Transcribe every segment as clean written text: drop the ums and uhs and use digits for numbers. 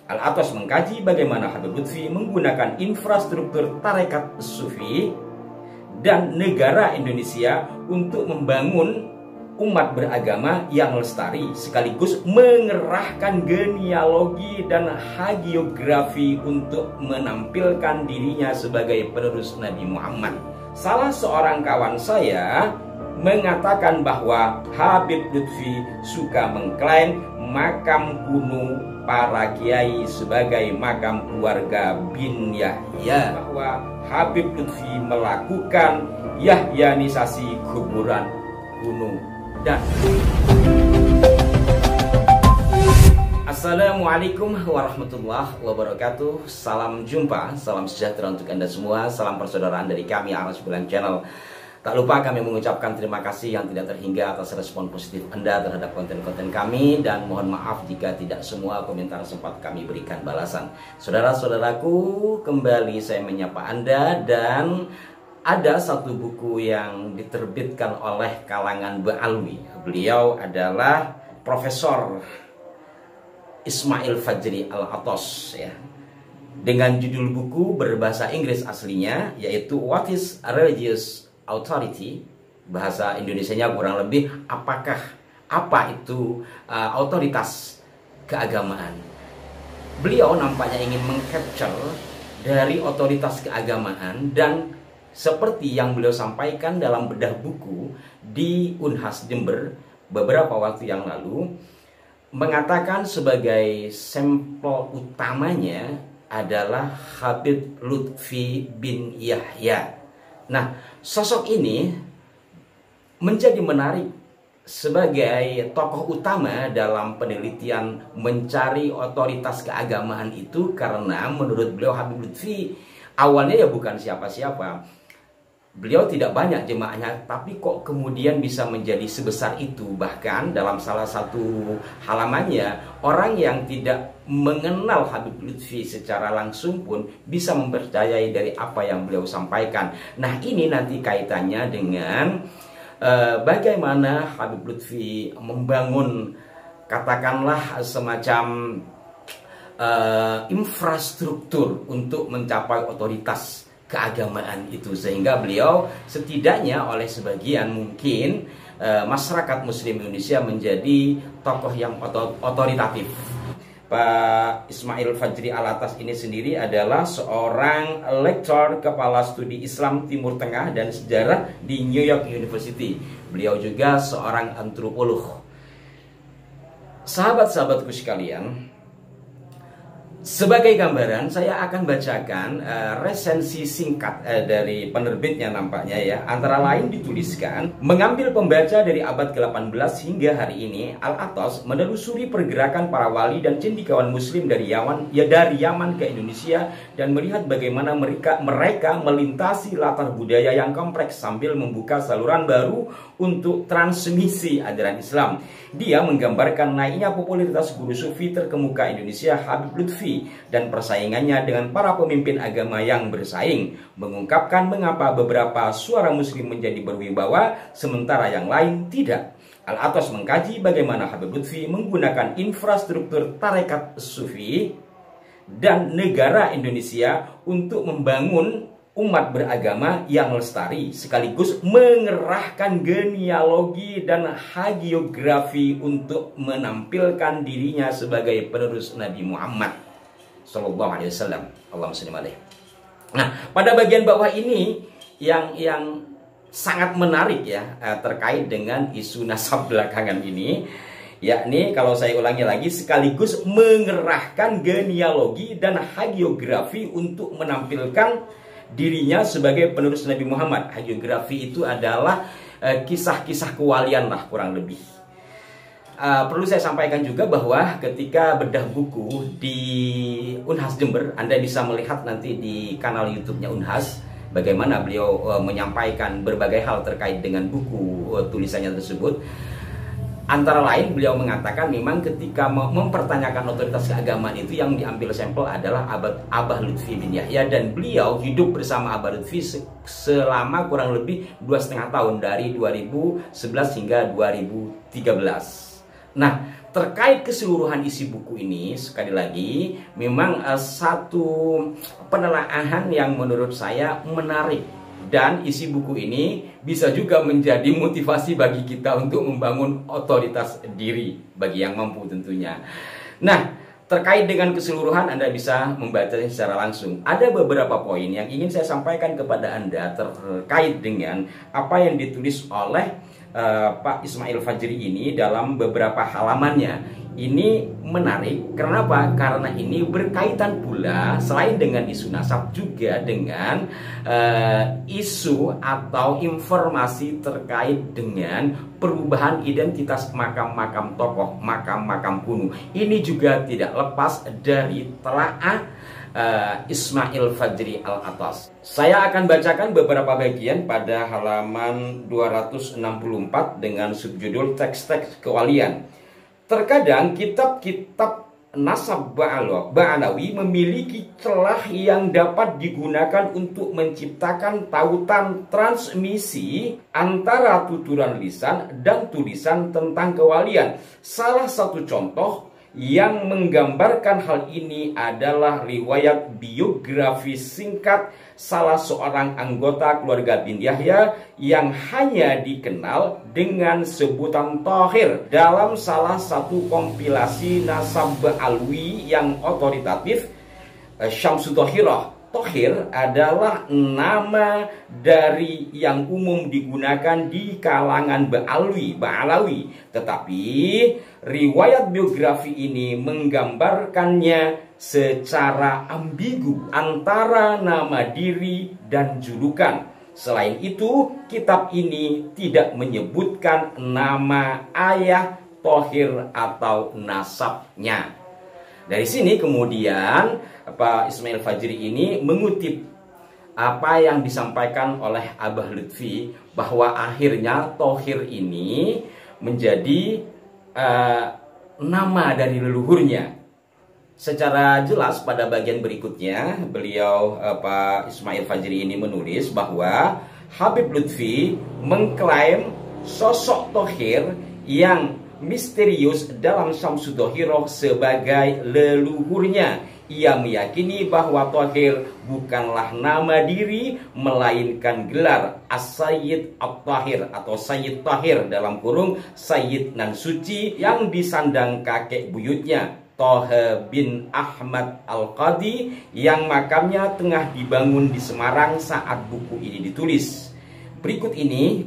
Al-Athos mengkaji bagaimana Habib Lutfi menggunakan infrastruktur tarekat Sufi dan negara Indonesia untuk membangun umat beragama yang lestari, sekaligus mengerahkan genealogi dan hagiografi untuk menampilkan dirinya sebagai penerus Nabi Muhammad. Salah seorang kawan saya mengatakan bahwa Habib Lutfi suka mengklaim makam kuno para kiai sebagai makam keluarga bin Yahya, bahwa Habib Lutfi melakukan yahyanisasi kuburan kuno. Dan Assalamualaikum warahmatullahi wabarakatuh. Salam jumpa, salam sejahtera untuk Anda semua, salam persaudaraan dari kami Aras Bulan Channel. Tak lupa kami mengucapkan terima kasih yang tidak terhingga atas respon positif Anda terhadap konten-konten kami, dan mohon maaf jika tidak semua komentar sempat kami berikan balasan. Saudara-saudaraku, kembali saya menyapa Anda, dan ada satu buku yang diterbitkan oleh kalangan Ba'alwi. Beliau adalah Profesor Ismail Fajri Al-Athos, ya, dengan judul buku berbahasa Inggris aslinya, yaitu What is Religious Authority? Bahasa Indonesianya kurang lebih apa itu otoritas keagamaan. Beliau nampaknya ingin mengcapture dari otoritas keagamaan, dan seperti yang beliau sampaikan dalam bedah buku di Unhas Jember beberapa waktu yang lalu, mengatakan sebagai sampel utamanya adalah Habib Lutfi bin Yahya. Nah, sosok ini menjadi menarik sebagai tokoh utama dalam penelitian mencari otoritas keagamaan itu, karena menurut beliau Habib Lutfi awalnya ya bukan siapa-siapa. Beliau tidak banyak jemaahnya, tapi kok kemudian bisa menjadi sebesar itu. Bahkan dalam salah satu halamannya, orang yang tidak mengenal Habib Lutfi secara langsung pun bisa mempercayai dari apa yang beliau sampaikan. Nah, ini nanti kaitannya dengan bagaimana Habib Lutfi membangun, katakanlah semacam infrastruktur untuk mencapai otoritas keagamaan itu, sehingga beliau setidaknya oleh sebagian mungkin masyarakat Muslim Indonesia menjadi tokoh yang otoritatif. Pak Ismail Fajri Al-Athos ini sendiri adalah seorang lektor kepala studi Islam Timur Tengah dan sejarah di New York University. Beliau juga seorang antropolog. Sahabat-sahabatku sekalian, sebagai gambaran, saya akan bacakan resensi singkat dari penerbitnya nampaknya, ya. Antara lain dituliskan, mengambil pembaca dari abad ke-18 hingga hari ini, Al-Athos menelusuri pergerakan para wali dan cendekiawan muslim dari Yaman ke Indonesia, dan melihat bagaimana mereka melintasi latar budaya yang kompleks sambil membuka saluran baru untuk transmisi ajaran Islam. Dia menggambarkan naiknya popularitas guru sufi terkemuka Indonesia Habib Lutfi dan persaingannya dengan para pemimpin agama yang bersaing, mengungkapkan mengapa beberapa suara muslim menjadi berwibawa sementara yang lain tidak. Al-Athos mengkaji bagaimana Habib Lutfi menggunakan infrastruktur tarekat Sufi dan negara Indonesia untuk membangun umat beragama yang lestari, sekaligus mengerahkan genealogi dan hagiografi untuk menampilkan dirinya sebagai penerus Nabi Muhammad Sallallahu Alaihi Wasallam. Allahumma shalli alaihi. Nah, pada bagian bawah ini yang sangat menarik, ya, terkait dengan isu nasab belakangan ini, yakni kalau saya ulangi lagi, sekaligus mengerahkan genealogi dan hagiografi untuk menampilkan dirinya sebagai penerus Nabi Muhammad. Hagiografi itu adalah kisah-kisah kewalian lah kurang lebih. Perlu saya sampaikan juga bahwa ketika bedah buku di Unhas Jember, Anda bisa melihat nanti di kanal YouTube-nya Unhas bagaimana beliau menyampaikan berbagai hal terkait dengan buku tulisannya tersebut. Antara lain beliau mengatakan memang ketika mempertanyakan otoritas keagamaan itu yang diambil sampel adalah Abah Lutfi bin Yahya, dan beliau hidup bersama Abah Lutfi selama kurang lebih 2,5 tahun dari 2011 hingga 2013. Nah, Terkait keseluruhan isi buku ini, sekali lagi, memang satu penelaahan yang menurut saya menarik. Dan isi buku ini bisa juga menjadi motivasi bagi kita untuk membangun otoritas diri, bagi yang mampu tentunya. Nah, terkait dengan keseluruhan Anda bisa membacanya secara langsung. Ada beberapa poin yang ingin saya sampaikan kepada Anda terkait dengan apa yang ditulis oleh Pak Ismail Fajri ini dalam beberapa halamannya. Ini menarik, kenapa? Karena ini berkaitan pula selain dengan isu nasab juga dengan isu atau informasi terkait dengan perubahan identitas makam-makam tokoh, makam-makam kuno. Ini juga tidak lepas dari telaah Ismail Fajri Al-Atas. Saya akan bacakan beberapa bagian pada halaman 264 dengan subjudul teks-teks kewalian. Terkadang kitab-kitab nasab Ba'alawi memiliki celah yang dapat digunakan untuk menciptakan tautan transmisi antara tuturan lisan dan tulisan tentang kewalian. Salah satu contoh yang menggambarkan hal ini adalah riwayat biografi singkat salah seorang anggota keluarga bin Yahya yang hanya dikenal dengan sebutan Thahir dalam salah satu kompilasi nasab Alwi yang otoritatif, Syamsu Thahirah. Thahir adalah nama dari yang umum digunakan di kalangan Ba'alawi. Tetapi riwayat biografi ini menggambarkannya secara ambigu antara nama diri dan julukan. Selain itu, kitab ini tidak menyebutkan nama ayah Thahir atau nasabnya. Dari sini kemudian Pak Ismail Fajri ini mengutip apa yang disampaikan oleh Abah Lutfi, bahwa akhirnya Thahir ini menjadi nama dari leluhurnya. Secara jelas pada bagian berikutnya beliau Pak Ismail Fajri ini menulis bahwa Habib Lutfi mengklaim sosok Thahir yang misterius dalam Syamsu Thahirah sebagai leluhurnya. Ia meyakini bahwa Thahir bukanlah nama diri, melainkan gelar As-Sayyid At-Thahir atau Sayyid Thahir dalam kurung Sayyid nan suci yang disandang kakek buyutnya Thaha bin Ahmad Al-Qadi yang makamnya tengah dibangun di Semarang saat buku ini ditulis. Berikut ini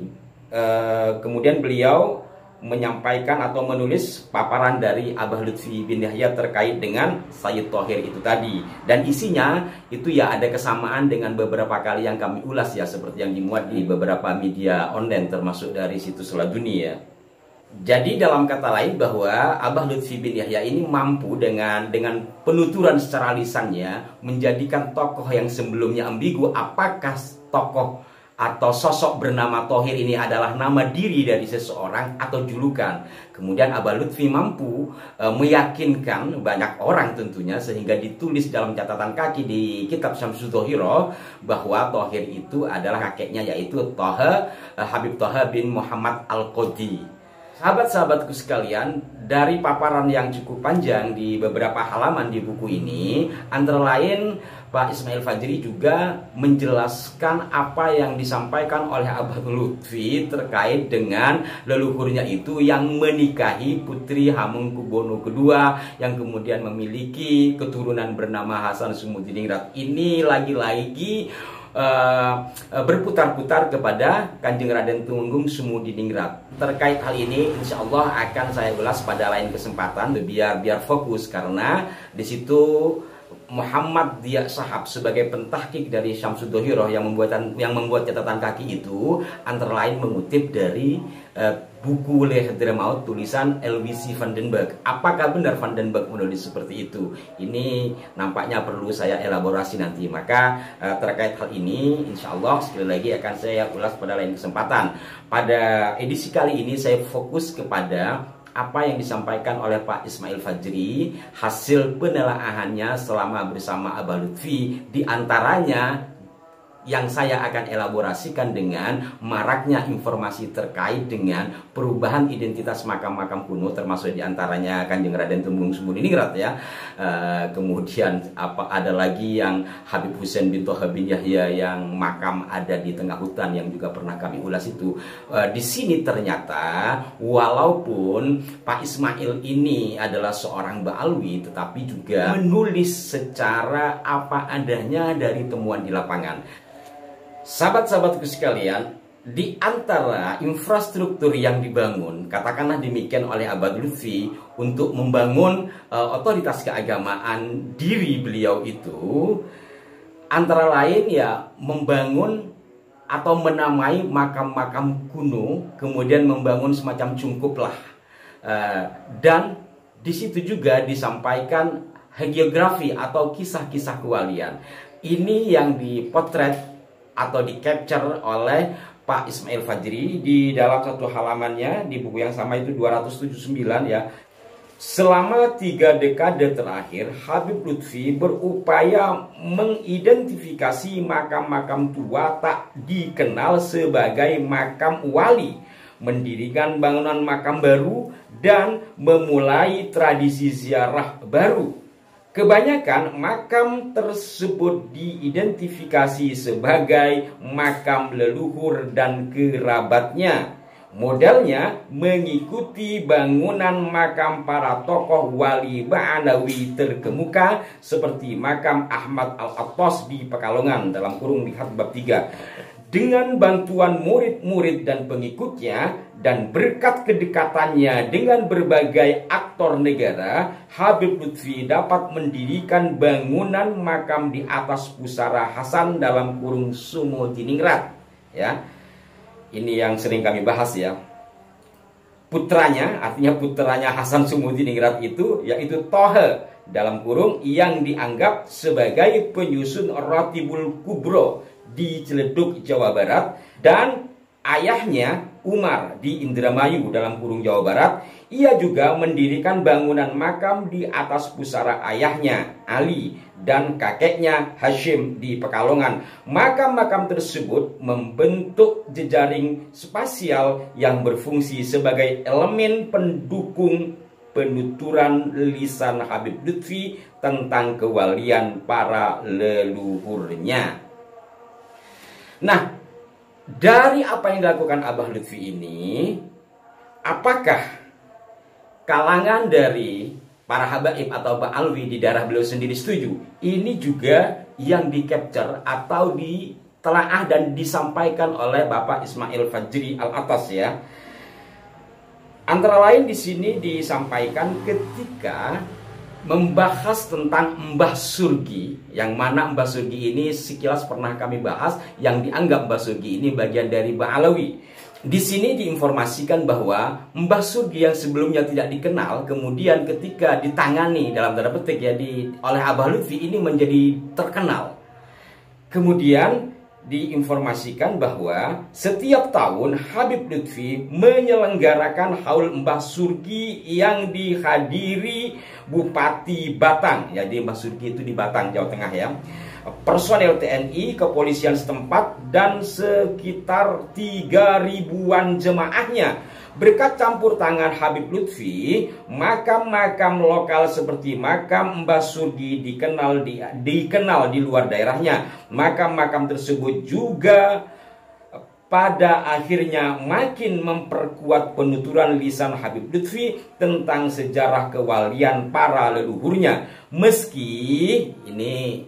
kemudian beliau menyampaikan atau menulis paparan dari Abah Lutfi bin Yahya terkait dengan Sayyid Thahir itu tadi. Dan isinya itu ya ada kesamaan dengan beberapa kali yang kami ulas ya, seperti yang dimuat di beberapa media online termasuk dari situs Laduni ya. Jadi dalam kata lain bahwa Abah Lutfi bin Yahya ini mampu dengan penuturan secara lisannya menjadikan tokoh yang sebelumnya ambigu, apakah tokoh atau sosok bernama Thahir ini adalah nama diri dari seseorang atau julukan. Kemudian Abah Lutfi mampu meyakinkan banyak orang tentunya, sehingga ditulis dalam catatan kaki di kitab Syamsu Thahirah bahwa Thahir itu adalah kakeknya, yaitu Habib Thaha bin Muhammad Al-Qadi. Sahabat-sahabatku sekalian, dari paparan yang cukup panjang di beberapa halaman di buku ini, antara lain Pak Ismail Fajri juga menjelaskan apa yang disampaikan oleh Abah Lutfi terkait dengan leluhurnya itu yang menikahi putri Hamengkubuwono II yang kemudian memiliki keturunan bernama Hasan Sumudiningrat. Ini lagi-lagi berputar-putar kepada Kanjeng Raden Tumenggung Sumudiningrat. Terkait hal ini insya Allah akan saya ulas pada lain kesempatan biar fokus, karena di situ Muhammad Dia Sahab sebagai pentahkik dari Syamsu Thahirah yang membuat catatan kaki itu antara lain mengutip dari buku Le Hadramaut tulisan LWC Vandenberg. Apakah benar Vandenberg menulis seperti itu? Ini nampaknya perlu saya elaborasi nanti. Maka terkait hal ini insya Allah sekali lagi akan saya ulas pada lain kesempatan. Pada edisi kali ini saya fokus kepada apa yang disampaikan oleh Pak Ismail Fajri, hasil penelaahannya selama bersama Abah Lutfi, di antaranya yang saya akan elaborasikan dengan maraknya informasi terkait dengan perubahan identitas makam-makam kuno, termasuk diantaranya Kanjeng Raden Temenggung Sumudiningrat ya. Kemudian ada lagi yang Habib Husain bin Thaha bin Yahya yang makam ada di tengah hutan yang juga pernah kami ulas itu. Di sini ternyata walaupun Pak Ismail ini adalah seorang Ba'alwi, tetapi juga menulis secara apa adanya dari temuan di lapangan. Sahabat-sahabatku sekalian, di antara infrastruktur yang dibangun, katakanlah demikian oleh Abad Lutfi untuk membangun otoritas keagamaan diri beliau itu, antara lain ya membangun atau menamai makam-makam kuno, kemudian membangun semacam cungkup lah. Dan di situ juga disampaikan hagiografi atau kisah-kisah kewalian. Ini yang dipotret atau di capture oleh Pak Ismail Fajri di dalam satu halamannya di buku yang sama itu 279 ya. Selama 3 dekade terakhir, Habib Lutfi berupaya mengidentifikasi makam-makam tua tak dikenal sebagai makam wali, mendirikan bangunan makam baru, dan memulai tradisi ziarah baru. Kebanyakan makam tersebut diidentifikasi sebagai makam leluhur dan kerabatnya. Modelnya mengikuti bangunan makam para tokoh wali Ba'alawi terkemuka seperti makam Ahmad Al-Attas di Pekalongan dalam kurung lihat bab 3. Dengan bantuan murid-murid dan pengikutnya dan berkat kedekatannya dengan berbagai aktor negara, Habib Lutfi dapat mendirikan bangunan makam di atas pusara Hasan dalam kurung Sumudiningrat. Ya, ini yang sering kami bahas ya. Putranya, artinya putranya Hasan Sumudiningrat itu, yaitu Tohe dalam kurung yang dianggap sebagai penyusun Ratibul Kubro di Ciledug, Jawa Barat, dan ayahnya Umar di Indramayu dalam kurung Jawa Barat. Ia juga mendirikan bangunan makam di atas pusara ayahnya Ali dan kakeknya Hashim di Pekalongan. Makam-makam tersebut membentuk jejaring spasial yang berfungsi sebagai elemen pendukung penuturan lisan Habib Lutfi tentang kewalian para leluhurnya. Nah, dari apa yang dilakukan Abah Lutfi ini, apakah kalangan dari para habaib atau Ba'alwi di daerah beliau sendiri setuju? Ini juga yang di-capture atau ditelaah dan disampaikan oleh Bapak Ismail Fajri Al-Attas ya. Antara lain di sini disampaikan ketika membahas tentang Mbah Surgi, yang mana Mbah Surgi ini sekilas pernah kami bahas, yang dianggap Mbah Surgi ini bagian dari Ba'alawi. Di sini diinformasikan bahwa Mbah Surgi yang sebelumnya tidak dikenal, kemudian ketika ditangani dalam tanda petik ya oleh Abah Lutfi ini menjadi terkenal. Kemudian diinformasikan bahwa setiap tahun Habib Lutfi menyelenggarakan haul Mbah Surgi yang dihadiri Bupati Batang. Jadi Mbah Surgi itu di Batang, Jawa Tengah ya. Personel TNI, kepolisian setempat, dan sekitar 3.000-an jemaahnya. Berkat campur tangan Habib Lutfi, makam-makam lokal seperti makam Mbah Surgi dikenal di luar daerahnya. Makam-makam tersebut juga pada akhirnya makin memperkuat penuturan lisan Habib Lutfi tentang sejarah kewalian para leluhurnya. Meski ini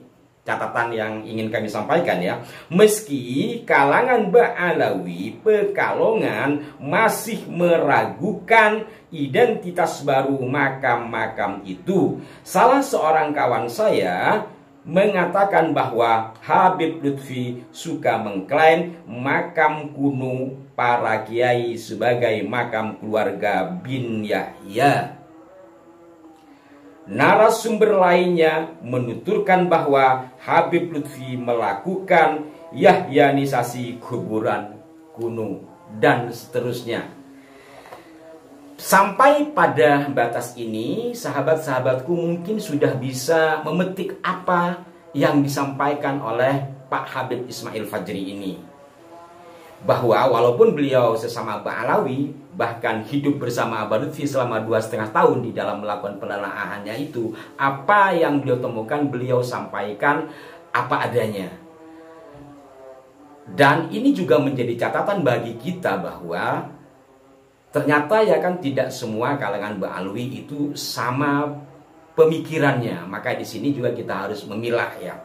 catatan yang ingin kami sampaikan ya, meski kalangan Ba'alawi Pekalongan masih meragukan identitas baru makam-makam itu. Salah seorang kawan saya mengatakan bahwa Habib Lutfi suka mengklaim makam kuno para kiai sebagai makam keluarga bin Yahya. Narasumber lainnya menuturkan bahwa Habib Lutfi melakukan yahyanisasi kuburan kuno dan seterusnya. Sampai pada batas ini, sahabat-sahabatku mungkin sudah bisa memetik apa yang disampaikan oleh Pak Habib Ismail Fajri ini, bahwa walaupun beliau sesama Ba'alawi, bahkan hidup bersama Abah Lutfi selama 2,5 tahun di dalam melakukan penelaahannya itu, apa yang beliau temukan beliau sampaikan apa adanya. Dan ini juga menjadi catatan bagi kita bahwa ternyata ya kan tidak semua kalangan Ba'alawi itu sama pemikirannya. Maka di sini juga kita harus memilah ya.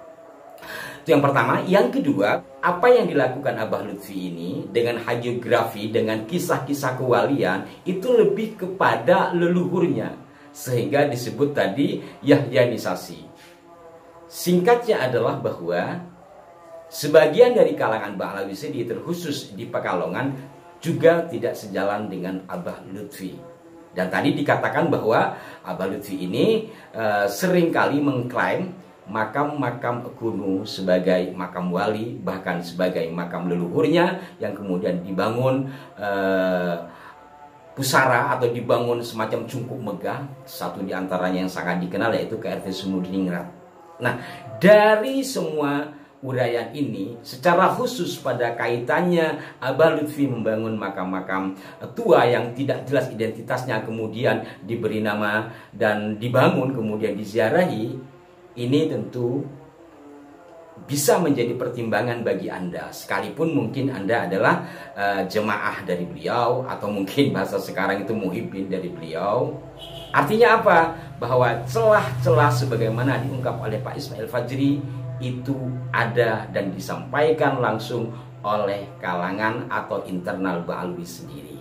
Itu yang pertama. Yang kedua, apa yang dilakukan Abah Lutfi ini dengan hagiografi, dengan kisah-kisah kewalian, itu lebih kepada leluhurnya, sehingga disebut tadi Yahyanisasi. Singkatnya adalah bahwa sebagian dari kalangan Ba'alawi sendiri, terkhusus di Pekalongan, juga tidak sejalan dengan Abah Lutfi. Dan tadi dikatakan bahwa Abah Lutfi ini seringkali mengklaim makam-makam kuno sebagai makam wali, bahkan sebagai makam leluhurnya yang kemudian dibangun pusara atau dibangun semacam cungkup megah. Satu di antaranya yang sangat dikenal yaitu KRT Sumudiningrat. Nah, dari semua uraian ini secara khusus pada kaitannya Abah Lutfi membangun makam-makam tua yang tidak jelas identitasnya, kemudian diberi nama dan dibangun kemudian diziarahi, ini tentu bisa menjadi pertimbangan bagi Anda, sekalipun mungkin Anda adalah jemaah dari beliau, atau mungkin bahasa sekarang itu muhibbin dari beliau. Artinya apa? Bahwa celah-celah sebagaimana diungkap oleh Pak Ismail Fajri itu ada dan disampaikan langsung oleh kalangan atau internal Ba'alawi sendiri.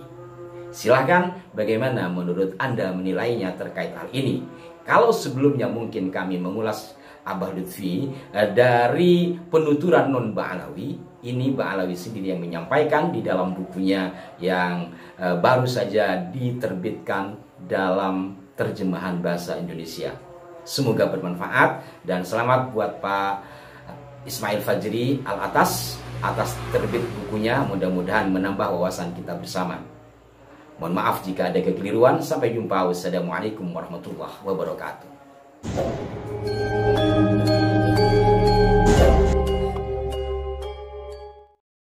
Silahkan bagaimana menurut Anda menilainya terkait hal ini. Kalau sebelumnya mungkin kami mengulas Abah Lutfi dari penuturan non Ba'alawi, ini Ba'alawi sendiri yang menyampaikan di dalam bukunya yang baru saja diterbitkan dalam terjemahan bahasa Indonesia. Semoga bermanfaat dan selamat buat Pak Ismail Fajri Al-Atas atas terbit bukunya, mudah-mudahan menambah wawasan kita bersama. Mohon maaf jika ada kekeliruan. Sampai jumpa. Wassalamualaikum warahmatullahi wabarakatuh.